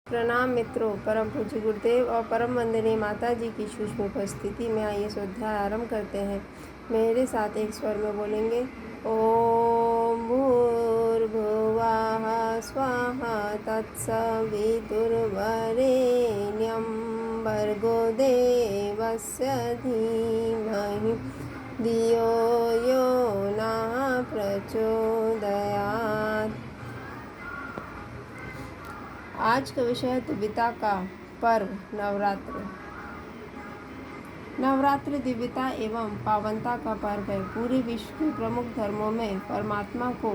प्रणाम मित्रों, परम पूज्य गुरुदेव और परम वंदनीय माता जी की सूक्ष्म उपस्थिति में आइए स्वाध्याय आरंभ करते हैं। मेरे साथ एक स्वर में बोलेंगे। ओम भूर्भुवः स्वाहा तत्सवितुर्वरेण्यं भर्गो देवस्य धीमहि धियो यो नः प्रचोदयात्। आज का विषय है दिव्यता का पर्व नवरात्र। नवरात्र दिव्यता एवं पावनता का पर्व है। पूरे विश्व के प्रमुख धर्मों में परमात्मा को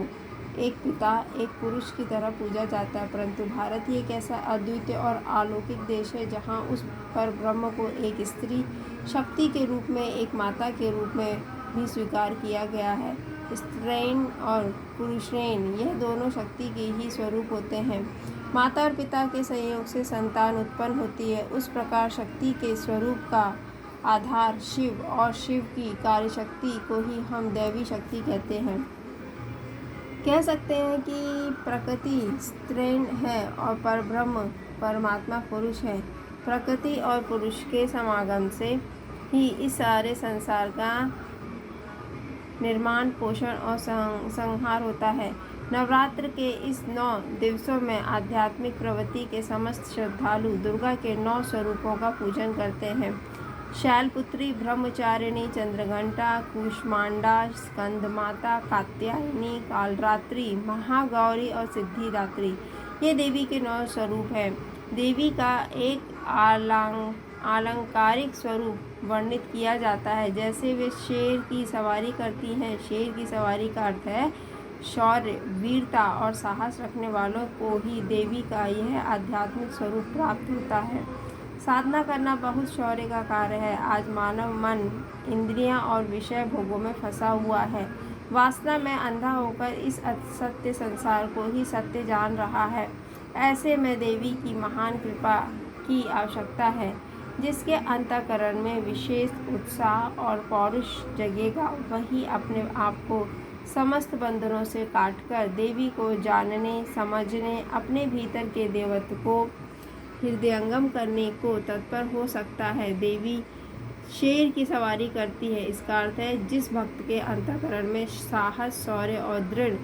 एक पिता, एक पुरुष की तरह पूजा जाता है, परंतु भारत ही एक ऐसा अद्वितीय और अलौकिक देश है जहाँ उस पर ब्रह्म को एक स्त्री शक्ति के रूप में, एक माता के रूप में भी स्वीकार किया गया है। स्त्रीण और पुरुषेण यह दोनों शक्ति के ही स्वरूप होते हैं। माता और पिता के संयोग से संतान उत्पन्न होती है। उस प्रकार शक्ति के स्वरूप का आधार शिव और शिव की कार्यशक्ति को ही हम दैवी शक्ति कहते हैं। कह सकते हैं कि प्रकृति स्त्रीण है और परब्रह्म परमात्मा पुरुष है। प्रकृति और पुरुष के समागम से ही इस सारे संसार का निर्माण, पोषण और संहार होता है। नवरात्र के इस 9 दिवसों में आध्यात्मिक प्रवृत्ति के समस्त श्रद्धालु दुर्गा के 9 स्वरूपों का पूजन करते हैं। शैलपुत्री, ब्रह्मचारिणी, चंद्रघंटा, कूष्मांडा, स्कंदमाता, कात्यायनी, कालरात्रि, महागौरी और सिद्धिदात्री ये देवी के 9 स्वरूप हैं। देवी का एक आलंकारिक स्वरूप वर्णित किया जाता है। जैसे वे शेर की सवारी करती हैं। शेर की सवारी का अर्थ है शौर्य, वीरता और साहस रखने वालों को ही देवी का यह आध्यात्मिक स्वरूप प्राप्त होता है। साधना करना बहुत शौर्य का कार्य है। आज मानव मन इंद्रियां और विषय भोगों में फंसा हुआ है। वासना में अंधा होकर इस असत्य संसार को ही सत्य जान रहा है। ऐसे में देवी की महान कृपा की आवश्यकता है। जिसके अंतःकरण में विशेष उत्साह और पौरुष जगेगा, वही अपने आप को समस्त बंधनों से काटकर देवी को जानने, समझने, अपने भीतर के देवत्व को हृदयंगम करने को तत्पर हो सकता है। देवी शेर की सवारी करती है। इसका अर्थ है जिस भक्त के अंतःकरण में साहस, शौर्य और दृढ़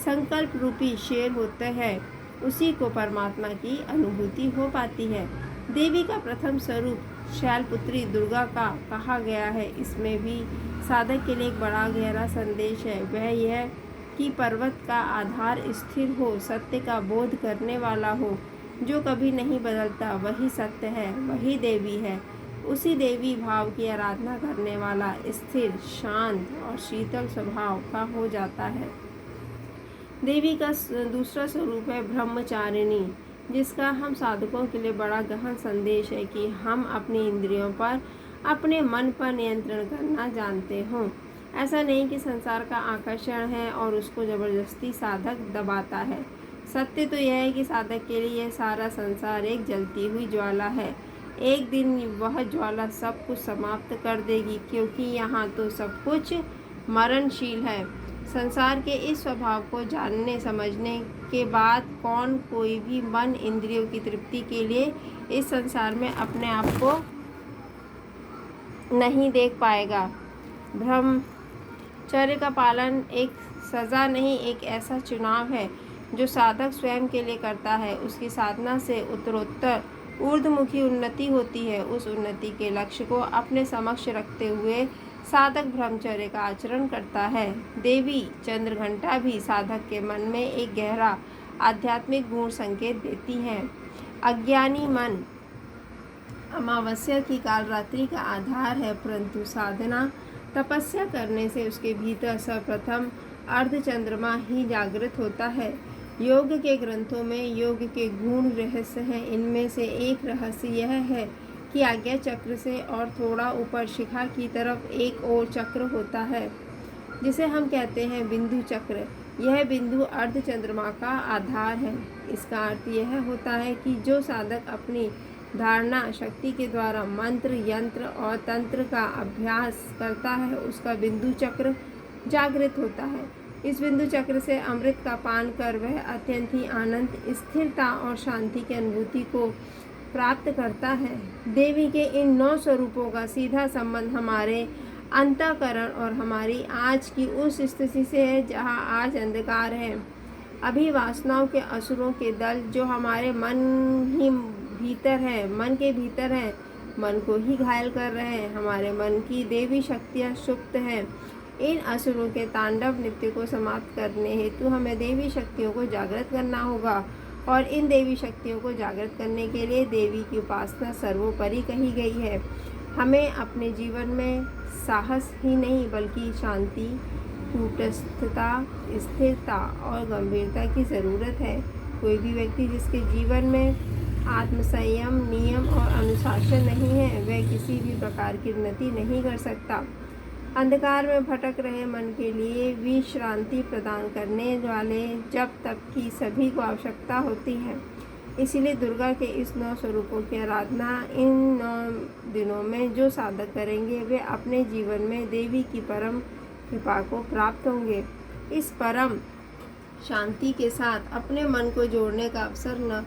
संकल्प रूपी शेर होते हैं, उसी को परमात्मा की अनुभूति हो पाती है। देवी का प्रथम स्वरूप शैलपुत्री दुर्गा का कहा गया है। इसमें भी साधक के लिए एक बड़ा गहरा संदेश है। वह यह कि पर्वत का आधार स्थिर हो, सत्य का बोध करने वाला हो, जो कभी नहीं बदलता, वही सत्य है, वही देवी है। उसी देवी भाव की आराधना करने वाला स्थिर, शांत और शीतल स्वभाव का हो जाता है। देवी का दूसरा स्वरूप है ब्रह्मचारिणी, जिसका हम साधकों के लिए बड़ा गहन संदेश है कि हम अपनी इंद्रियों पर, अपने मन पर नियंत्रण करना जानते हों। ऐसा नहीं कि संसार का आकर्षण है और उसको जबरदस्ती साधक दबाता है। सत्य तो यह है कि साधक के लिए यह सारा संसार एक जलती हुई ज्वाला है। एक दिन वह ज्वाला सब कुछ समाप्त कर देगी, क्योंकि यहाँ तो सब कुछ मरणशील है। संसार के इस स्वभाव को जानने समझने के बाद कौन कोई भी मन इंद्रियों की तृप्ति के लिए इस संसार में अपने आप को नहीं देख पाएगा। ब्रह्मचर्य का पालन एक सजा नहीं, एक ऐसा चुनाव है जो साधक स्वयं के लिए करता है। उसकी साधना से उत्तरोत्तर ऊर्ध्वमुखी उन्नति होती है। उस उन्नति के लक्ष्य को अपने समक्ष रखते हुए साधक ब्रह्मचर्य का आचरण करता है। देवी चंद्रघंटा भी साधक के मन में एक गहरा आध्यात्मिक गुण संकेत देती हैं। अज्ञानी मन अमावस्या की कालरात्रि का आधार है, परंतु साधना तपस्या करने से उसके भीतर सर्वप्रथम अर्धचंद्रमा ही जागृत होता है। योग के ग्रंथों में योग के गूढ़ रहस्य हैं। इनमें से एक रहस्य यह है कि आज्ञा चक्र से और थोड़ा ऊपर शिखा की तरफ एक और चक्र होता है, जिसे हम कहते हैं बिंदु चक्र। यह बिंदु अर्धचंद्रमा का आधार है। इसका अर्थ यह होता है कि जो साधक अपनी धारणा शक्ति के द्वारा मंत्र, यंत्र और तंत्र का अभ्यास करता है, उसका बिंदु चक्र जागृत होता है। इस बिंदु चक्र से अमृत का पान कर वह अत्यंत ही आनंद, स्थिरता और शांति की अनुभूति को प्राप्त करता है। देवी के इन 9 स्वरूपों का सीधा संबंध हमारे अंतःकरण और हमारी आज की उस स्थिति से है जहाँ आज अंधकार है। अभी वासनाओं के असुरों के दल जो हमारे मन के भीतर है, मन को ही घायल कर रहे हैं। हमारे मन की देवी शक्तियाँ सुप्त हैं। इन असुरों के तांडव नृत्य को समाप्त करने हेतु हमें देवी शक्तियों को जागृत करना होगा और इन देवी शक्तियों को जागृत करने के लिए देवी की उपासना सर्वोपरि कही गई है। हमें अपने जीवन में साहस ही नहीं बल्कि शांति, कूटस्थता, स्थिरता और गंभीरता की ज़रूरत है। कोई भी व्यक्ति जिसके जीवन में आत्मसंयम, नियम और अनुशासन नहीं है, वह किसी भी प्रकार की उन्नति नहीं कर सकता। अंधकार में भटक रहे मन के लिए विश्रांति प्रदान करने वाले जप तप की सभी को आवश्यकता होती है। इसीलिए दुर्गा के इस 9 स्वरूपों की आराधना इन 9 दिनों में जो साधक करेंगे वे अपने जीवन में देवी की परम कृपा को प्राप्त होंगे। इस परम शांति के साथ अपने मन को जोड़ने का अवसर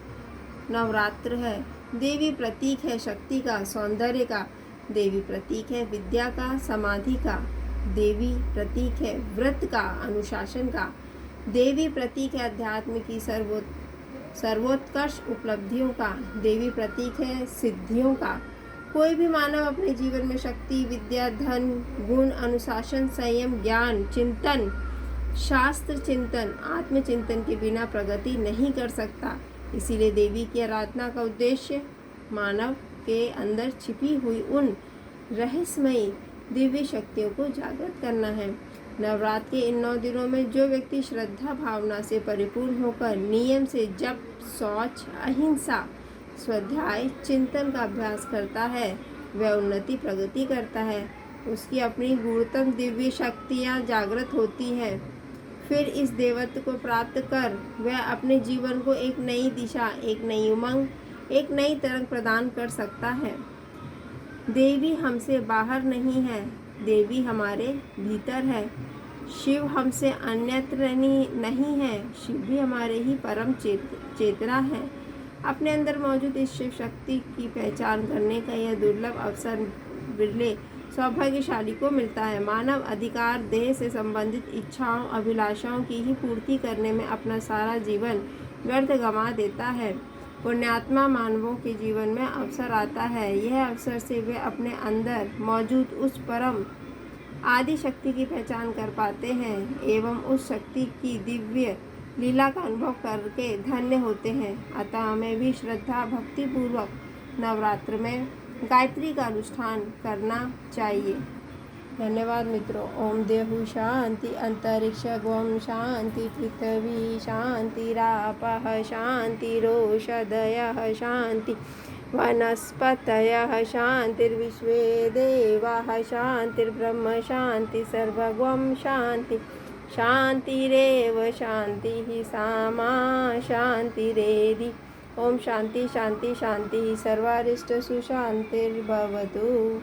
नवरात्र है। देवी प्रतीक है शक्ति का, सौंदर्य का। देवी प्रतीक है विद्या का, समाधि का। देवी प्रतीक है व्रत का, अनुशासन का। देवी प्रतीक है अध्यात्म की सर्वोत्कर्ष उपलब्धियों का। देवी प्रतीक है सिद्धियों का। कोई भी मानव अपने जीवन में शक्ति, विद्या, धन, गुण, अनुशासन, संयम, ज्ञान, चिंतन, शास्त्र चिंतन, आत्मचिंतन के बिना प्रगति नहीं कर सकता। इसीलिए देवी की आराधना का उद्देश्य मानव के अंदर छिपी हुई उन रहस्यमयी दिव्य शक्तियों को जागृत करना है। नवरात्र के इन 9 दिनों में जो व्यक्ति श्रद्धा भावना से परिपूर्ण होकर नियम से जप, शौच, अहिंसा, स्वाध्याय, चिंतन का अभ्यास करता है, वह उन्नति प्रगति करता है। उसकी अपनी गुणतम दिव्य शक्तियाँ जागृत होती हैं। फिर इस देवत्व को प्राप्त कर वह अपने जीवन को एक नई दिशा, एक नई उमंग, एक नई तरंग प्रदान कर सकता है। देवी हमसे बाहर नहीं है, देवी हमारे भीतर है। शिव हमसे अन्यत्र नहीं है, शिव भी हमारे ही परम चेतना है। अपने अंदर मौजूद इस शिव शक्ति की पहचान करने का यह दुर्लभ अवसर बिरले सौभाग्यशाली को मिलता है। मानव अधिकार देह से संबंधित इच्छाओं, अभिलाषाओं की ही पूर्ति करने में अपना सारा जीवन व्यर्थ गंवा देता है। पुण्यात्मा मानवों के जीवन में अवसर आता है। यह अवसर से वे अपने अंदर मौजूद उस परम आदि शक्ति की पहचान कर पाते हैं एवं उस शक्ति की दिव्य लीला का अनुभव करके धन्य होते हैं। अतः हमें भी श्रद्धा भक्ति पूर्वक नवरात्र में गायत्री का अनुष्ठान करना चाहिए। धन्यवाद मित्रों। ओम देहु शांति, अंतरिक्ष गोम शांति, पृथ्वी शांतिरापः शांतिरोषधयः शांति, वनस्पतयः शांतिर्विश्वे देवाः शांतिर्ब्रह्म शांति, सर्वगं शांति। शांतिरेव शांतिः सामा शांतिरेधि। ओम शांति शांति शांति। सर्वारिष्ट सुशांतिर्भवतु।